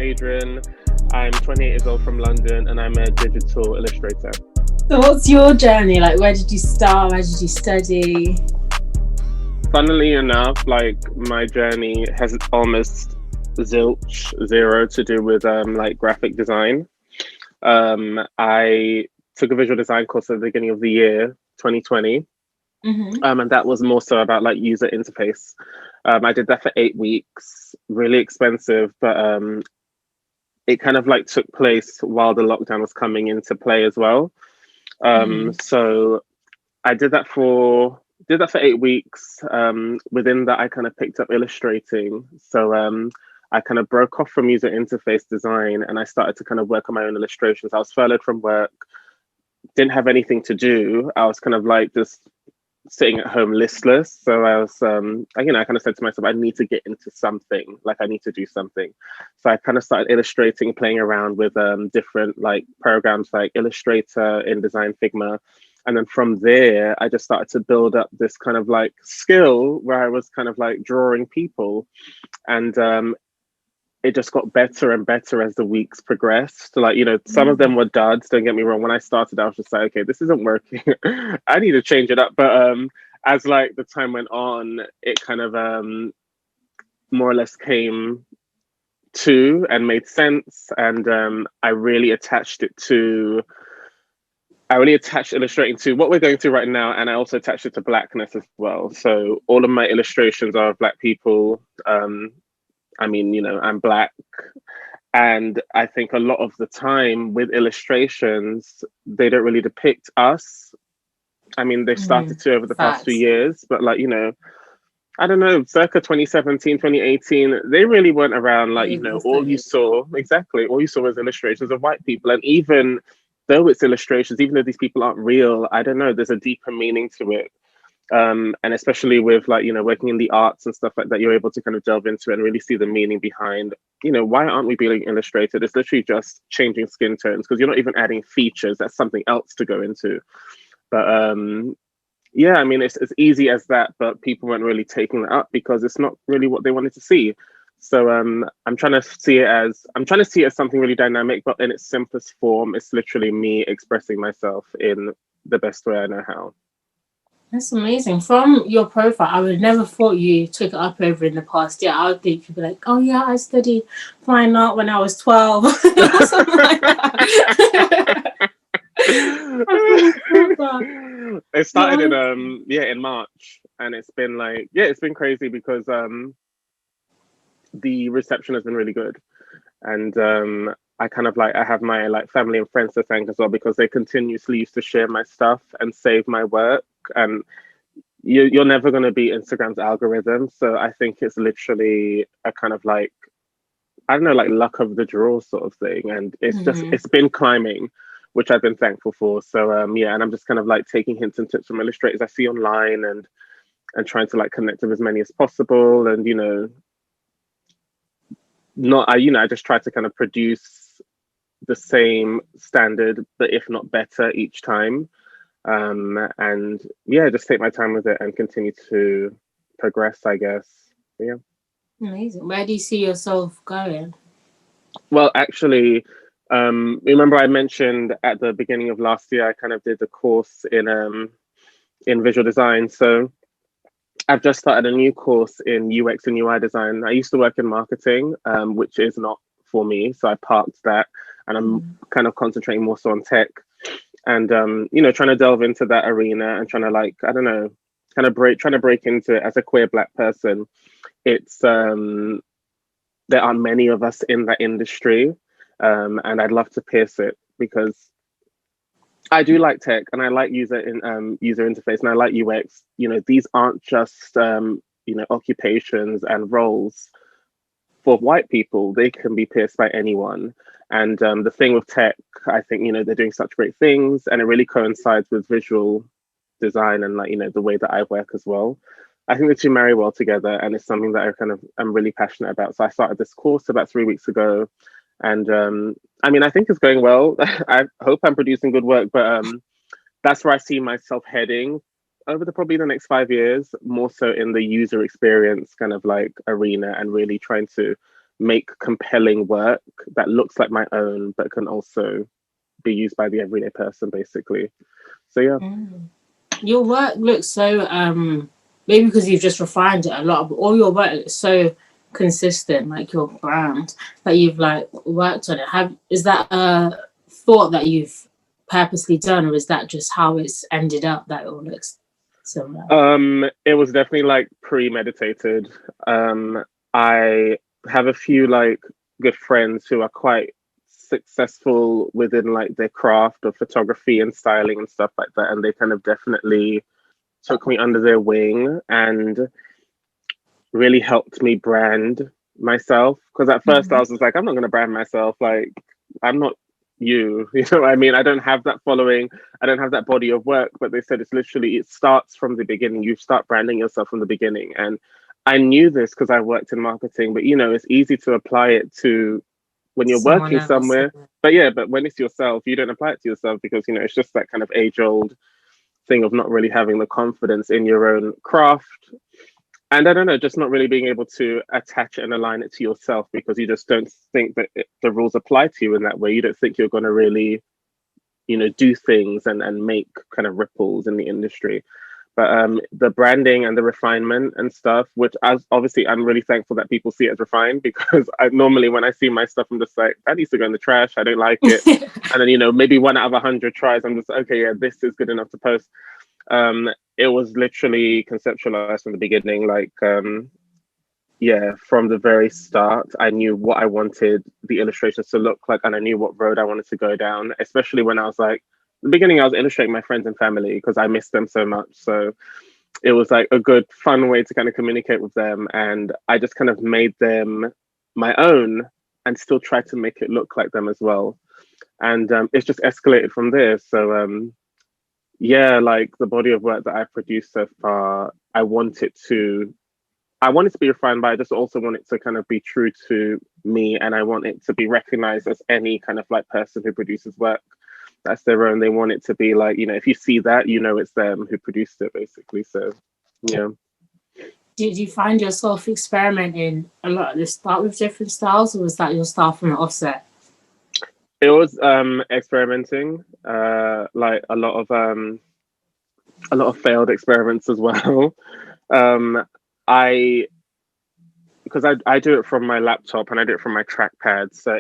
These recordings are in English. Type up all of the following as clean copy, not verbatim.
Adrian. I'm 28 years old from London and I'm a digital illustrator. So what's your journey? Like, where did you start? Where did you study? Funnily enough, like my journey has almost zilch zero to do with like graphic design. I took a visual design course at the beginning of the year, 2020. Mm-hmm. And that was more so about like user interface. I did that for 8 weeks, really expensive, but it kind of like took place while the lockdown was coming into play as well. Mm-hmm. So I did that for 8 weeks. Within that, I kind of picked up illustrating. So I kind of broke off from user interface design and I started to kind of work on my own illustrations. I was furloughed from work, didn't have anything to do. I was kind of like just sitting at home listless. So I was, I kind of said to myself, I need to get into something. Like I need to do something. So I kind of started illustrating, playing around with different like programs like Illustrator, InDesign, Figma. And then from there, I just started to build up this kind of like skill where I was kind of like drawing people. And it just got better and better as the weeks progressed. Like, some of them were duds, don't get me wrong. When I started, I was just like, okay, this isn't working. I need to change it up. But as like the time went on, it kind of more or less came to and made sense. And I really attached illustrating to what we're going through right now, and I also attached it to blackness as well. So all of my illustrations are of Black people. I'm Black. And I think a lot of the time with illustrations, they don't really depict us. I mean, they've started to over the past few Facts. years, but like, I don't know, circa 2017, 2018, they really weren't around. Like, all you saw was illustrations of white people. And even though it's illustrations, even though these people aren't real, I don't know, there's a deeper meaning to it. And especially with like, working in the arts and stuff like that, you're able to kind of delve into it and really see the meaning behind, why aren't we being illustrated? It's literally just changing skin tones because you're not even adding features. That's something else to go into. But yeah, I mean, it's as easy as that, but people weren't really taking that up because it's not really what they wanted to see. So I'm trying to see it as something really dynamic, but in its simplest form, it's literally me expressing myself in the best way I know how. That's amazing. From your profile, I would never thought you took it up over in the past year. I would think you'd be like, oh yeah, I studied fine art when I was 12 or something like that. I thought that. It started No. in March, and it's been crazy because the reception has been really good, and I kind of like I have my like family and friends to thank as well because they continuously used to share my stuff and save my work, and you're never going to beat Instagram's algorithm. So I think it's literally a kind of like, I don't know, like luck of the draw sort of thing. And it's been climbing, which I've been thankful for. So yeah, and I'm just kind of like taking hints and tips from illustrators I see online and trying to like connect with as many as possible. And I just try to kind of produce the same standard, but if not better each time. And yeah, just take my time with it and continue to progress, I guess. Yeah. Amazing. Where do you see yourself going? Well, actually, remember I mentioned at the beginning of last year, I kind of did a course in visual design. So I've just started a new course in UX and UI design. I used to work in marketing, which is not for me, so I parked that, and I'm kind of concentrating more so on tech, and trying to delve into that arena and trying to like I don't know, trying to break into it as a queer Black person. It's there aren't many of us in that industry, and I'd love to pierce it because I do like tech and I like user interface and I like UX. These aren't just occupations and roles for white people. They can be pierced by anyone. And the thing with tech, I think they're doing such great things, and it really coincides with visual design and like the way that I work as well. I think the two marry well together, and it's something that I'm really passionate about. So I started this course about 3 weeks ago, and I think it's going well. I hope I'm producing good work, but that's where I see myself heading over probably the next 5 years, more so in the user experience kind of like arena, and really trying to make compelling work that looks like my own, but can also be used by the everyday person, basically. So yeah. Your work looks so maybe because you've just refined it a lot, but all your work looks so consistent, like your brand that you've like worked on it. Is that a thought that you've purposely done, or is that just how it's ended up that it all looks similar? It was definitely like premeditated. I have a few like good friends who are quite successful within like their craft of photography and styling and stuff like that, and they kind of definitely took me under their wing and really helped me brand myself. Because at first I was just like, I'm not going to brand myself. Like, I'm not you. You know what I mean? I don't have that following. I don't have that body of work. But they said it's literally, it starts from the beginning. You start branding yourself from the beginning. And I knew this because I worked in marketing. But, you know, it's easy to apply it to when you're Someone working else. somewhere. But yeah, but when it's yourself, you don't apply it to yourself because, you know, it's just that kind of age old thing of not really having the confidence in your own craft. And I don't know, just not really being able to attach and align it to yourself because you just don't think that the rules apply to you in that way. You don't think you're going to really, you know, do things and make kind of ripples in the industry. But the branding and the refinement and stuff, which as obviously I'm really thankful that people see it as refined because I normally when I see my stuff, I'm just like, that needs to go in the trash. I don't like it. And then, you know, maybe 1 out of 100 tries, I'm just like, okay, yeah, this is good enough to post. It was literally conceptualized from the beginning. Like, yeah, from the very start, I knew what I wanted the illustrations to look like, and I knew what road I wanted to go down. Especially when I was like, the beginning, I was illustrating my friends and family because I missed them so much. So it was like a good, fun way to kind of communicate with them, and I just kind of made them my own and still tried to make it look like them as well. And it's just escalated from there. So yeah, like the body of work that I've produced so far, I want it to be refined, but I just also want it to kind of be true to me, and I want it to be recognized as any kind of like person who produces work that's their own. They want it to be like, you know, if you see that, you know, it's them who produced it, basically. So, yeah. Did you find yourself experimenting a lot at the start with different styles, or was that your style from the offset? It was experimenting, like a lot of failed experiments as well. um, I because I do it from my laptop and I do it from my trackpad, so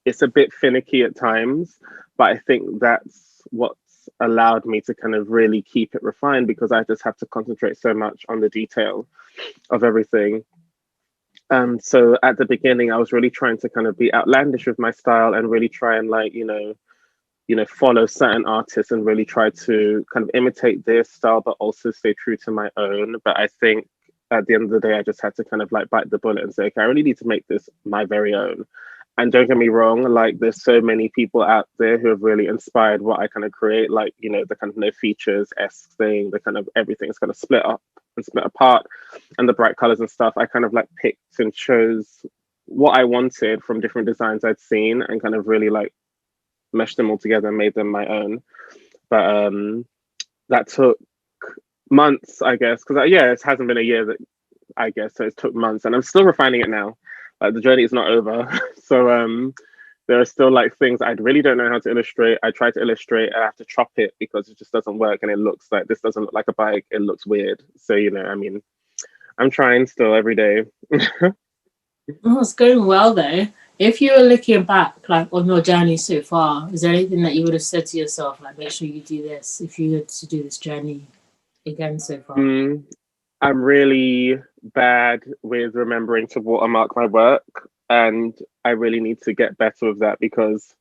it's a bit finicky at times, but I think that's what's allowed me to kind of really keep it refined because I just have to concentrate so much on the detail of everything. So at the beginning, I was really trying to kind of be outlandish with my style and really try and like, you know, follow certain artists and really try to kind of imitate their style, but also stay true to my own. But I think at the end of the day, I just had to kind of like bite the bullet and say, okay, I really need to make this my very own. And don't get me wrong, like there's so many people out there who have really inspired what I kind of create, like, you know, the kind of no features-esque thing, the kind of everything's kind of split up and split apart and the bright colors and stuff. I kind of like picked and chose what I wanted from different designs I'd seen and kind of really like meshed them all together and made them my own. But that took months, I guess, because yeah, it hasn't been a year that I guess, so it took months, and I'm still refining it now. Like the journey is not over, so there are still like things I really don't know how to illustrate. I try to illustrate, I have to chop it because it just doesn't work, and it looks like this doesn't look like a bike. It looks weird. So you know, I mean, I'm trying still every day. Oh, it's going well though. If you were looking back, like on your journey so far, is there anything that you would have said to yourself, like make sure you do this if you had to do this journey again so far? I'm really bad with remembering to watermark my work, and I really need to get better with that because,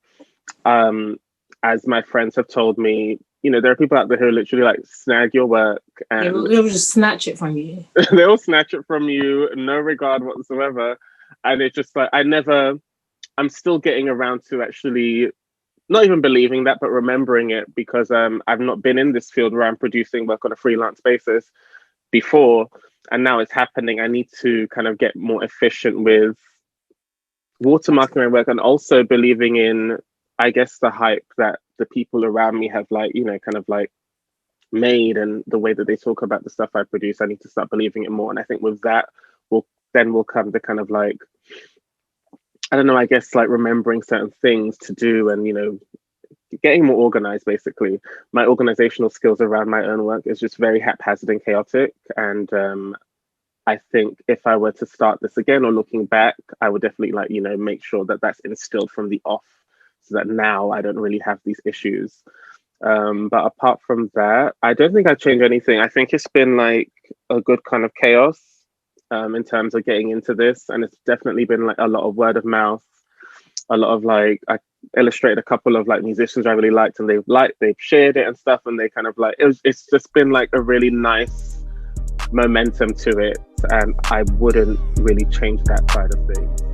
um, as my friends have told me, you know, there are people out there who literally like snag your work and They will just snatch it from you. they'll snatch it from you, no regard whatsoever. And it's just like I'm still getting around to actually not even believing that, but remembering it because I've not been in this field where I'm producing work on a freelance basis before, and now it's happening. I need to kind of get more efficient with watermarking my work and also believing in, I guess, the hype that the people around me have, like, you know, kind of like made and the way that they talk about the stuff I produce. I need to start believing it more. And I think with that will then will come the kind of like, I don't know, I guess like remembering certain things to do and, you know, getting more organized basically. My organizational skills around my own work is just very haphazard and chaotic. And I think if I were to start this again or looking back, I would definitely like, you know, make sure that that's instilled from the off so that now I don't really have these issues. But apart from that, I don't think I'd change anything. I think it's been like a good kind of chaos in terms of getting into this. And it's definitely been like a lot of word of mouth, a lot of like, I illustrated a couple of like musicians I really liked and they've shared it and stuff. And they kind of like, it's just been like a really nice momentum to it. And I wouldn't really change that side of things.